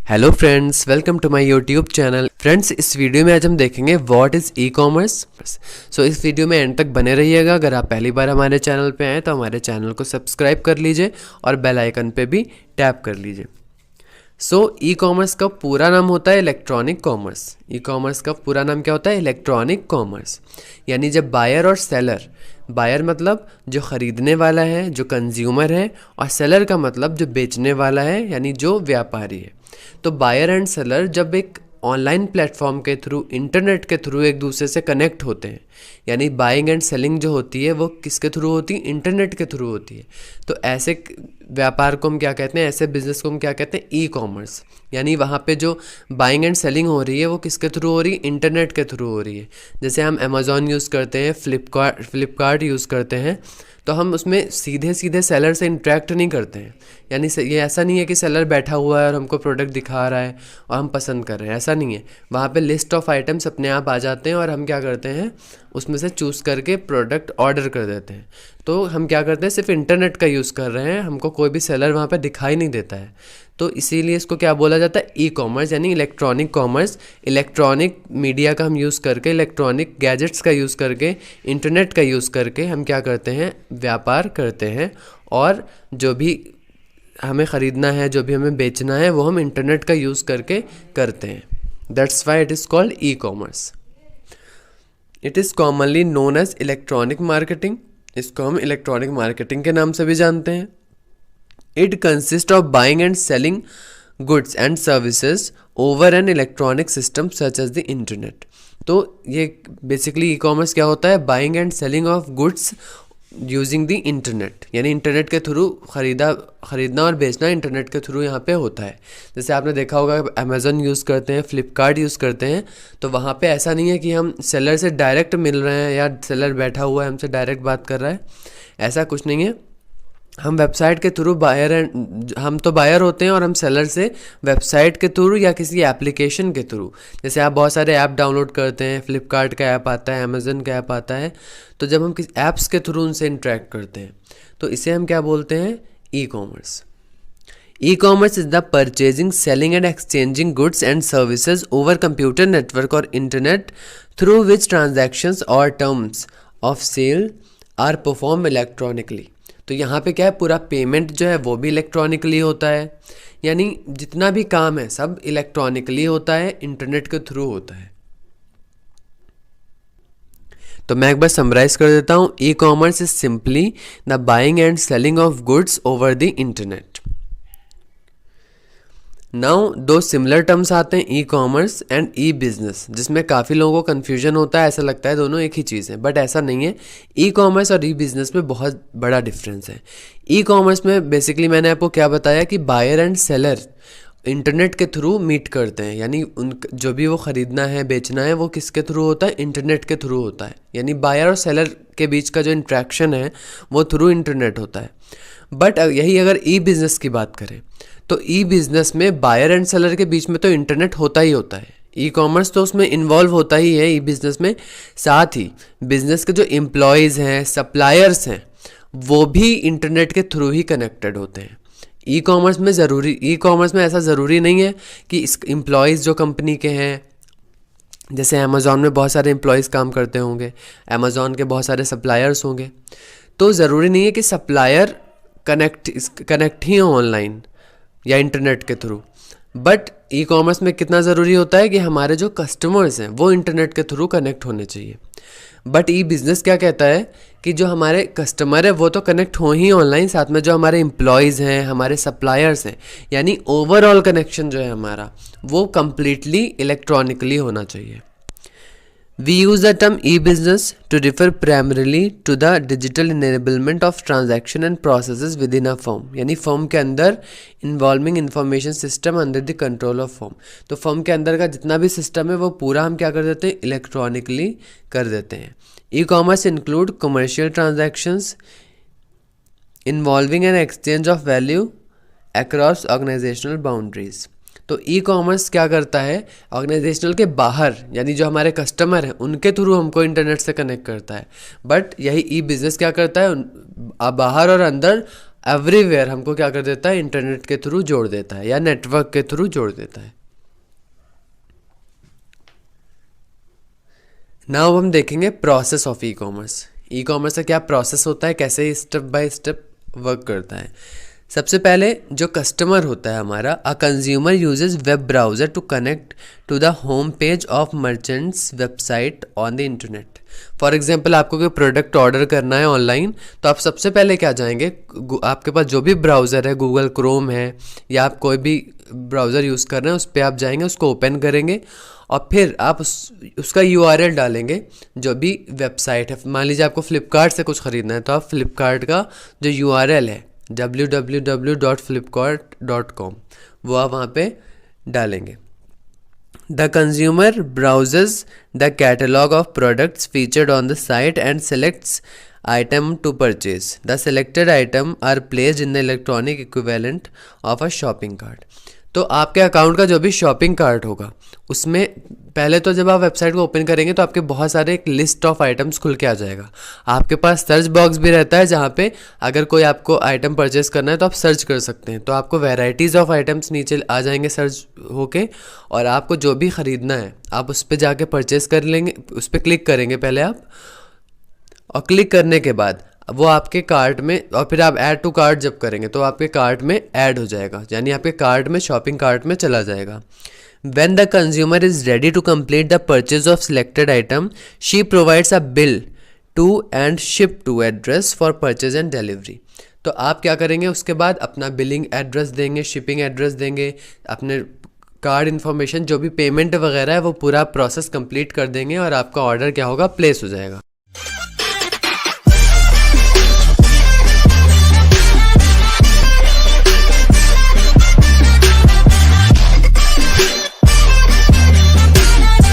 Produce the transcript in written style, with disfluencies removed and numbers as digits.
Hello friends, welcome to my YouTube channel. Friends, इस video में आज हम देखेंगे what is e commerce. So इस वीडियो में एंड तक बने रहिएगा। अगर आप पहली बार हमारे चैनल पे आए तो हमारे चैनल को सब्सक्राइब कर लीजिए और बेल आइकन पे भी टैप कर लीजिए। सो ई कॉमर्स का पूरा नाम होता है इलेक्ट्रॉनिक कॉमर्स। ई कॉमर्स का पूरा नाम क्या होता है? Electronic commerce. यानी जब बायर और सेलर, बायर मतलब जो ख़रीदने वाला है, जो कंज्यूमर है, और सेलर का मतलब जो बेचने वाला है, यानी जो व्यापारी है। तो बायर एंड सेलर जब एक ऑनलाइन प्लेटफॉर्म के थ्रू, इंटरनेट के थ्रू एक दूसरे से कनेक्ट होते हैं, यानी बाइंग एंड सेलिंग जो होती है वो किसके थ्रू होती है? इंटरनेट के थ्रू होती है। तो ऐसे व्यापार को हम क्या कहते हैं? ऐसे बिजनेस को हम क्या कहते हैं? E commerce. यानी वहाँ पे जो बाइंग एंड सेलिंग हो रही है वो किसके थ्रू हो रही है? इंटरनेट के थ्रू हो रही है। जैसे हम अमेज़ॉन यूज़ करते हैं, फ्लिपकार्ट यूज़ करते हैं, तो हम उसमें सीधे सीधे सेलर से इंटरेक्ट नहीं करते हैं। यानी ये ऐसा नहीं है कि सेलर बैठा हुआ है और हमको प्रोडक्ट दिखा रहा है और हम पसंद कर रहे हैं, ऐसा नहीं है। वहाँ पे लिस्ट ऑफ आइटम्स अपने आप आ जाते हैं और हम क्या करते हैं? उसमें से चूज़ करके प्रोडक्ट ऑर्डर कर देते हैं। तो हम क्या करते हैं? सिर्फ इंटरनेट का यूज़ कर रहे हैं, हमको कोई भी सेलर वहाँ पे दिखाई नहीं देता है। तो इसीलिए इसको क्या बोला जाता है? ई कॉमर्स, यानी इलेक्ट्रॉनिक कॉमर्स। इलेक्ट्रॉनिक मीडिया का हम यूज़ करके, इलेक्ट्रॉनिक गैजेट्स का यूज़ करके, इंटरनेट का यूज़ करके हम क्या करते हैं? व्यापार करते हैं। और जो भी हमें ख़रीदना है, जो भी हमें बेचना है, वो हम इंटरनेट का यूज़ करके करते हैं। That's why it is called e commerce. It is commonly known as electronic marketing. इसको हम इलेक्ट्रॉनिक मार्केटिंग के नाम से भी जानते हैं। It consist of buying and selling goods and services over an electronic system such as the internet. तो ये बेसिकली ई कॉमर्स क्या होता है? Buying and selling of goods using the internet, यानी इंटरनेट के थ्रू ख़रीदना और बेचना इंटरनेट के थ्रू यहाँ पे होता है। जैसे आपने देखा होगा, अमेज़न यूज़ करते हैं, फ्लिपकार्ट यूज़ करते हैं, तो वहाँ पे ऐसा नहीं है कि हम सेलर से डायरेक्ट मिल रहे हैं या सेलर बैठा हुआ है हमसे डायरेक्ट बात कर रहा है, ऐसा कुछ नहीं है। हम वेबसाइट के थ्रू हम तो बायर होते हैं और हम सेलर से वेबसाइट के थ्रू या किसी एप्लीकेशन के थ्रू, जैसे आप बहुत सारे ऐप डाउनलोड करते हैं, फ्लिपकार्ट का ऐप आता है, अमेज़न का ऐप आता है, तो जब हम किसी ऐप्स के थ्रू उनसे इंटरेक्ट करते हैं तो इसे हम क्या बोलते हैं? E commerce. E commerce is the purchasing, selling and exchanging goods and services over computer network और इंटरनेट थ्रू विच ट्रांजैक्शंस और terms of sale are perform electronically. तो यहाँ पे क्या है? पूरा पेमेंट जो है वो भी इलेक्ट्रॉनिकली होता है, यानी जितना भी काम है सब इलेक्ट्रॉनिकली होता है, इंटरनेट के थ्रू होता है। तो मैं एक बार समराइज कर देता हूँ। ई commerce is simply the buying and selling of goods over the internet. Now दो सिमिलर टर्म्स आते हैं, e commerce and E business, जिसमें काफ़ी लोगों को कन्फ्यूजन होता है, ऐसा लगता है दोनों एक ही चीज़ है, बट ऐसा नहीं है। ई कॉमर्स और ई बिजनेस में बहुत बड़ा डिफरेंस है। ई कॉमर्स में बेसिकली मैंने आपको क्या बताया कि बायर एंड सेलर इंटरनेट के थ्रू मीट करते हैं, यानी उन जो भी वो ख़रीदना है, बेचना है, वो किसके थ्रू होता है? इंटरनेट के थ्रू होता है। यानी बायर और सेलर के बीच का जो इंट्रैक्शन है वो थ्रू इंटरनेट होता है। बट यही अगर ई बिज़नेस की बात करें तो ई बिज़नेस में बायर एंड सेलर के बीच में तो इंटरनेट होता ही होता है। ई कॉमर्स तो उसमें इन्वॉल्व होता ही है ई बिज़नेस में। साथ ही बिज़नेस के जो एम्प्लॉयज़ हैं, सप्लायर्स हैं, वो भी इंटरनेट के थ्रू ही कनेक्टेड होते हैं। ई कॉमर्स में ऐसा ज़रूरी नहीं है कि इस एम्प्लॉयज़ जो कंपनी के हैं, जैसे अमेज़ॉन में बहुत सारे एम्प्लॉयज़ काम करते होंगे, अमेज़ॉन के बहुत सारे सप्लायर्स होंगे, तो ज़रूरी नहीं है कि सप्लायर कनेक्ट ही हो ऑनलाइन या इंटरनेट के थ्रू। बट ई कॉमर्स में कितना ज़रूरी होता है कि हमारे जो कस्टमर्स हैं वो इंटरनेट के थ्रू कनेक्ट होने चाहिए। बट ई बिज़नेस क्या कहता है कि जो हमारे कस्टमर है वो तो कनेक्ट हो ही ऑनलाइन, साथ में जो हमारे एम्प्लॉयज़ हैं, हमारे सप्लायर्स हैं, यानी ओवरऑल कनेक्शन जो है हमारा वो कम्प्लीटली इलेक्ट्रॉनिकली होना चाहिए। We use the term e-business to refer primarily to the digital enablement of transaction and processes within a firm, यानी फर्म के अंदर involving information system under the control of firm। तो फर्म के अंदर का जितना भी सिस्टम है वो पूरा हम क्या कर देते हैं? इलेक्ट्रॉनिकली कर देते हैं। E commerce include commercial transactions involving an exchange of value across organisational boundaries. तो ई कॉमर्स क्या करता है? ऑर्गेनाइजेशनल के बाहर, यानी जो हमारे कस्टमर हैं उनके थ्रू हमको इंटरनेट से कनेक्ट करता है। बट यही ई बिज़नेस क्या करता है? बाहर और अंदर एवरीवेयर हमको क्या कर देता है, इंटरनेट के थ्रू जोड़ देता है या नेटवर्क के थ्रू जोड़ देता है। नाउ हम देखेंगे process of E commerce. E commerce का क्या प्रोसेस होता है, कैसे स्टेप बाय स्टेप वर्क करता है। सबसे पहले जो कस्टमर होता है हमारा, a consumer uses web browser to connect to the home page of merchants website on the internet. For example आपको कोई प्रोडक्ट ऑर्डर करना है ऑनलाइन, तो आप सबसे पहले क्या जाएंगे, आपके पास जो भी ब्राउज़र है, गूगल क्रोम है या आप कोई भी ब्राउज़र यूज़ कर रहे हैं, उस पर आप जाएंगे, उसको ओपन करेंगे और फिर आप उसका यूआरएल डालेंगे जो भी वेबसाइट है। मान लीजिए आपको फ्लिपकार्ट से कुछ ख़रीदना है, तो आप फ्लिपकार्ट का जो यूआरएल है www.flipkart.com वो आप वहाँ पे डालेंगे। The consumer browses the catalogue of products featured on the site and selects item to purchase. The selected item are placed in the electronic equivalent of a shopping cart. तो आपके account का जो भी शॉपिंग कार्ट होगा उसमें पहले तो जब आप वेबसाइट को ओपन करेंगे तो आपके बहुत सारे एक लिस्ट ऑफ आइटम्स खुल के आ जाएगा। आपके पास सर्च बॉक्स भी रहता है जहाँ पे अगर कोई आपको आइटम परचेस करना है तो आप सर्च कर सकते हैं, तो आपको वैरायटीज़ ऑफ आइटम्स नीचे आ जाएंगे सर्च होके, और आपको जो भी ख़रीदना है आप उस पर जाके परचेस कर लेंगे। उस पर क्लिक करेंगे पहले आप, और क्लिक करने के बाद वो आपके कार्ट में, और फिर आप ऐड टू कार्ट जब करेंगे तो आपके कार्ट में ऐड हो जाएगा, यानी आपके कार्ट में, शॉपिंग कार्ट में चला जाएगा। When the consumer is ready to complete the purchase of selected item, she provides a bill to and ship to address for purchase and delivery. तो आप क्या करेंगे, उसके बाद अपना बिलिंग एड्रेस देंगे, शिपिंग एड्रेस देंगे, अपने कार्ड इन्फॉर्मेशन, जो भी पेमेंट वगैरह है वो पूरा प्रोसेस कंप्लीट कर देंगे और आपका ऑर्डर क्या होगा, प्लेस हो जाएगा।